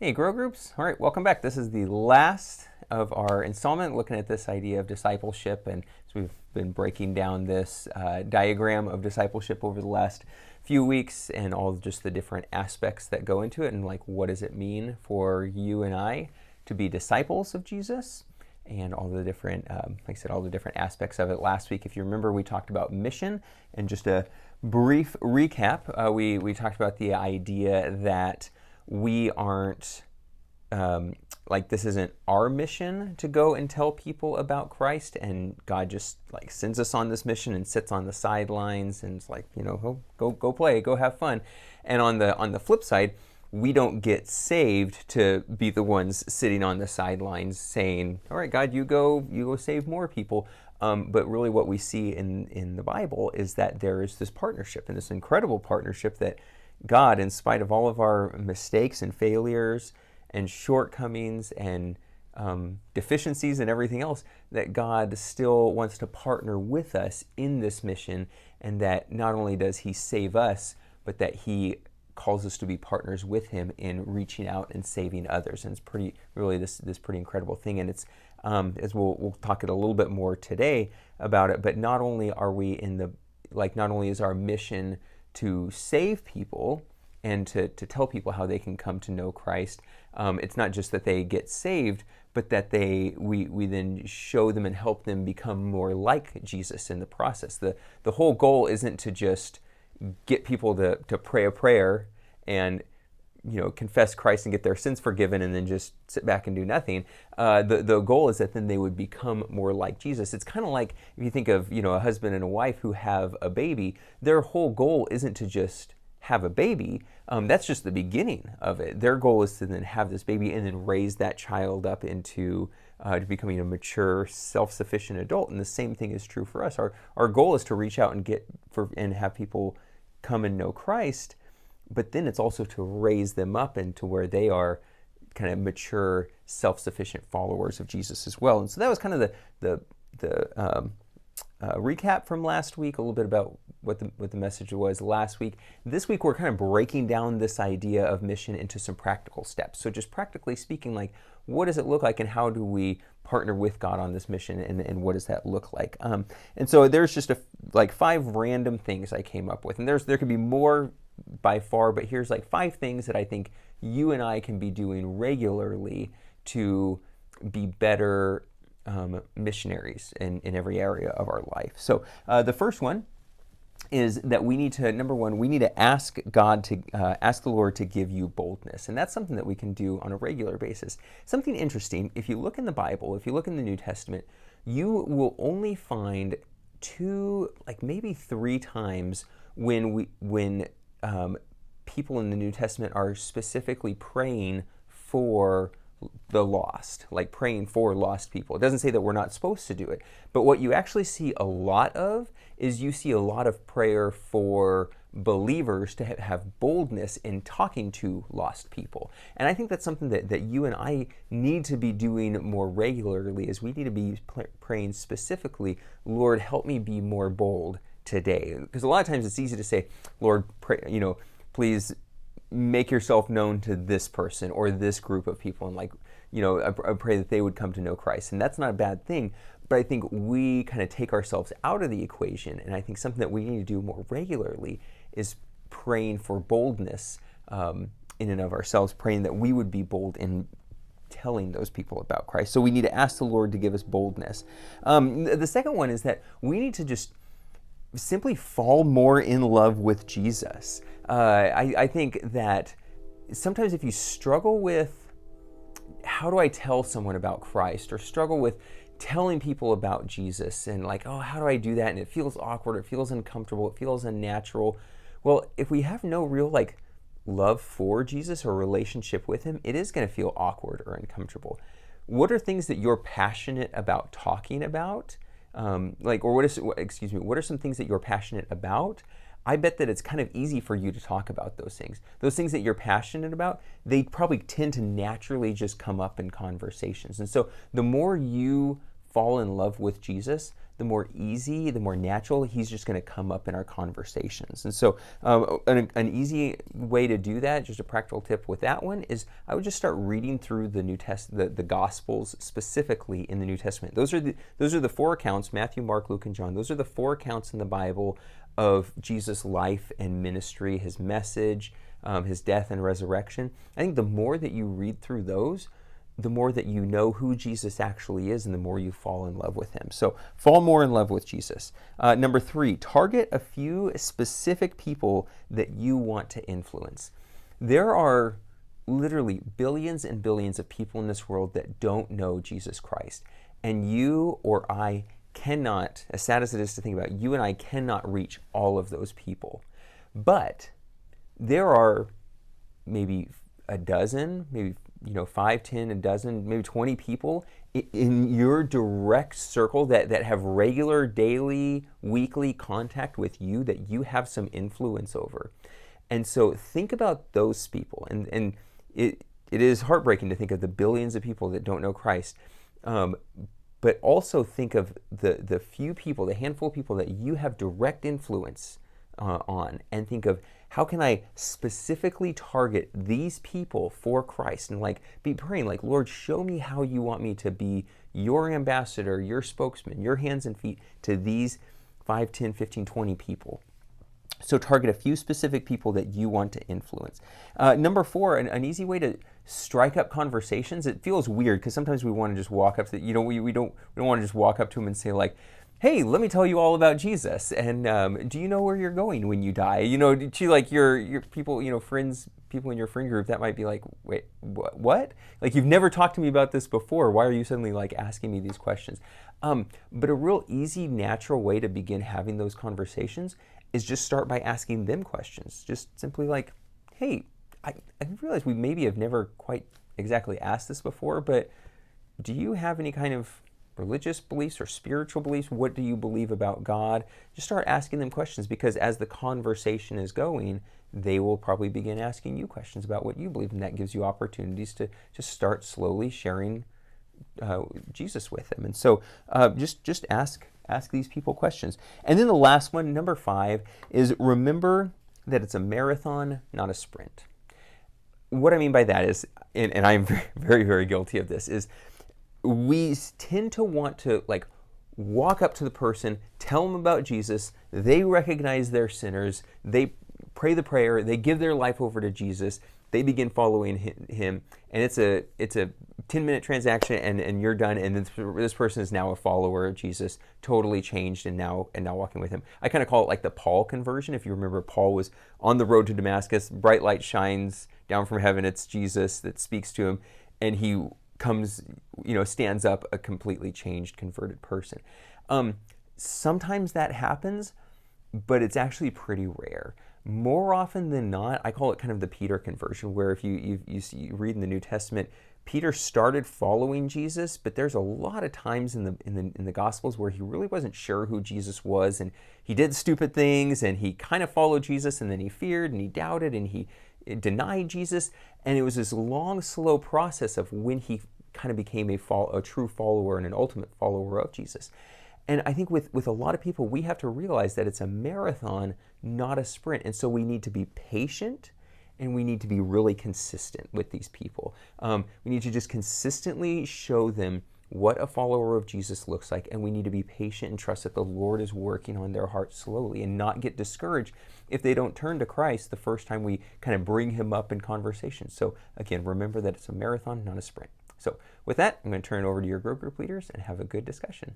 Hey, Grow Groups. All right, welcome back. This is the last of our installment looking at this idea of discipleship. And so we've been breaking down this diagram of discipleship over the last few weeks and all just the different aspects that go into it and like what does it mean for you and I to be disciples of Jesus and all the different, like I said, all the different aspects of it. Last week, if you remember, we talked about mission and just a brief recap. We talked about the idea that we aren't like this isn't our mission to go and tell people about Christ, and God just like sends us on this mission and sits on the sidelines and it's like, go play, go have fun. And on the flip side, we don't get saved to be the ones sitting on the sidelines saying, all right, God, you go save more people. But really what we see in the Bible is that there is this partnership, and this incredible partnership that God, in spite of all of our mistakes and failures and shortcomings and deficiencies and everything else, that God still wants to partner with us in this mission, and that not only does He save us, but that He calls us to be partners with Him in reaching out and saving others. And it's this pretty incredible thing. And it's as we'll talk it a little bit more today about it. But not only are we not only is our mission to save people and to tell people how they can come to know Christ. It's not just that they get saved, but that we then show them and help them become more like Jesus in the process. The whole goal isn't to just get people to pray a prayer and confess Christ and get their sins forgiven and then just sit back and do nothing. The goal is that then they would become more like Jesus. It's kind of like if you think of a husband and a wife who have a baby, their whole goal isn't to just have a baby. That's just the beginning of it. Their goal is to then have this baby and then raise that child up into to becoming a mature, self-sufficient adult. And the same thing is true for us. Our goal is to reach out and have people come and know Christ. But then it's also to raise them up into where they are kind of mature, self-sufficient followers of Jesus as well. And so that was kind of the recap from last week, a little bit about what the message was last week. This week we're kind of breaking down this idea of mission into some practical steps. So just practically speaking, like what does it look like and how do we partner with God on this mission and what does that look like? And so there's just 5 random things I came up with. And there could be more by far, but here's 5 things that I think you and I can be doing regularly to be better missionaries in every area of our life. So the first one is that we need to, number one, we need to ask God to, ask the Lord to give you boldness. And that's something that we can do on a regular basis. Something interesting, if you look in the Bible, if you look in the New Testament, you will only find 2, maybe 3 times when people in the New Testament are specifically praying for the lost, like praying for lost people. It doesn't say that we're not supposed to do it, but what you actually see a lot of is you see a lot of prayer for believers to have boldness in talking to lost people. And I think that's something that you and I need to be doing more regularly, is we need to be praying specifically, Lord, help me be more bold today. Because a lot of times it's easy to say, Lord, pray, please make yourself known to this person or this group of people, and I pray that they would come to know Christ. And that's not a bad thing, but I think we kind of take ourselves out of the equation, and I think something that we need to do more regularly is praying for boldness in and of ourselves, praying that we would be bold in telling those people about Christ. So we need to ask the Lord to give us boldness. The second one is that we need to just simply fall more in love with Jesus. I think that sometimes if you struggle with how do I tell someone about Christ, or struggle with telling people about Jesus and how do I do that? And it feels awkward, it feels uncomfortable, it feels unnatural. Well, if we have no real love for Jesus or relationship with Him, it is going to feel awkward or uncomfortable. What are things that you're passionate about talking about? What are some things that you're passionate about? I bet that it's kind of easy for you to talk about those things. Those things that you're passionate about, they probably tend to naturally just come up in conversations. And so the more you fall in love with Jesus, the more easy, the more natural he's just going to come up in our conversations. And so an easy way to do that, just a practical tip with that one, is I would just start reading through the New Testament, the Gospels specifically in the New Testament. Those are the four accounts, Matthew, Mark, Luke, and John. Those are the four accounts in the Bible of Jesus' life and ministry, his message, his death and resurrection. I think the more that you read through those, the more that you know who Jesus actually is, and the more you fall in love with him. So fall more in love with Jesus. Number 3, target a few specific people that you want to influence. There are literally billions and billions of people in this world that don't know Jesus Christ. And you or I cannot, as sad as it is to think about, you and I cannot reach all of those people. But there are maybe a dozen, maybe 5, 10, a dozen, maybe 20 people in your direct circle that have regular, daily, weekly contact with you that you have some influence over. And so think about those people. And it is heartbreaking to think of the billions of people that don't know Christ. But also think of the few people, the handful of people that you have direct influence on, and think of, how can I specifically target these people for Christ? And be praying, Lord, show me how you want me to be your ambassador, your spokesman, your hands and feet to these 5, 10, 15, 20 people. So target a few specific people that you want to influence. Number 4, an easy way to strike up conversations. It feels weird because sometimes we want to just walk up to, we don't want to just walk up to them and say hey, let me tell you all about Jesus. And do you know where you're going when you die? Your people, friends, people in your friend group that might be like, wait, what? You've never talked to me about this before. Why are you suddenly asking me these questions? But a real easy, natural way to begin having those conversations is just start by asking them questions. Just simply hey, I realize we maybe have never quite exactly asked this before, but do you have any kind of religious beliefs or spiritual beliefs? What do you believe about God? Just start asking them questions, because as the conversation is going, they will probably begin asking you questions about what you believe, and that gives you opportunities to just start slowly sharing Jesus with them. And so just ask these people questions. And then the last one, number 5, is remember that it's a marathon, not a sprint. What I mean by that is, and I'm very, very guilty of this, is we tend to want to walk up to the person, tell them about Jesus, they recognize they're sinners, they pray the prayer, they give their life over to Jesus, they begin following him, and it's a 10-minute transaction, and you're done, and this person is now a follower of Jesus, totally changed, and now walking with him. I kind of call it the Paul conversion. If you remember, Paul was on the road to Damascus, bright light shines down from heaven, it's Jesus that speaks to him, and he comes, stands up a completely changed, converted person. Sometimes that happens, but it's actually pretty rare. More often than not, I call it kind of the Peter conversion, where if you read in the New Testament, Peter started following Jesus, but there's a lot of times in the Gospels where he really wasn't sure who Jesus was, and he did stupid things, and he kind of followed Jesus, and then he feared, and he doubted, and he denied Jesus, and it was this long, slow process of when he kind of became a true follower and an ultimate follower of Jesus. And I think with a lot of people, we have to realize that it's a marathon, not a sprint. And so we need to be patient, and we need to be really consistent with these people. We need to just consistently show them what a follower of Jesus looks like, and we need to be patient and trust that the Lord is working on their hearts slowly, and not get discouraged if they don't turn to Christ the first time we kind of bring him up in conversation. So again, remember that it's a marathon, not a sprint. So with that, I'm going to turn it over to your group leaders and have a good discussion.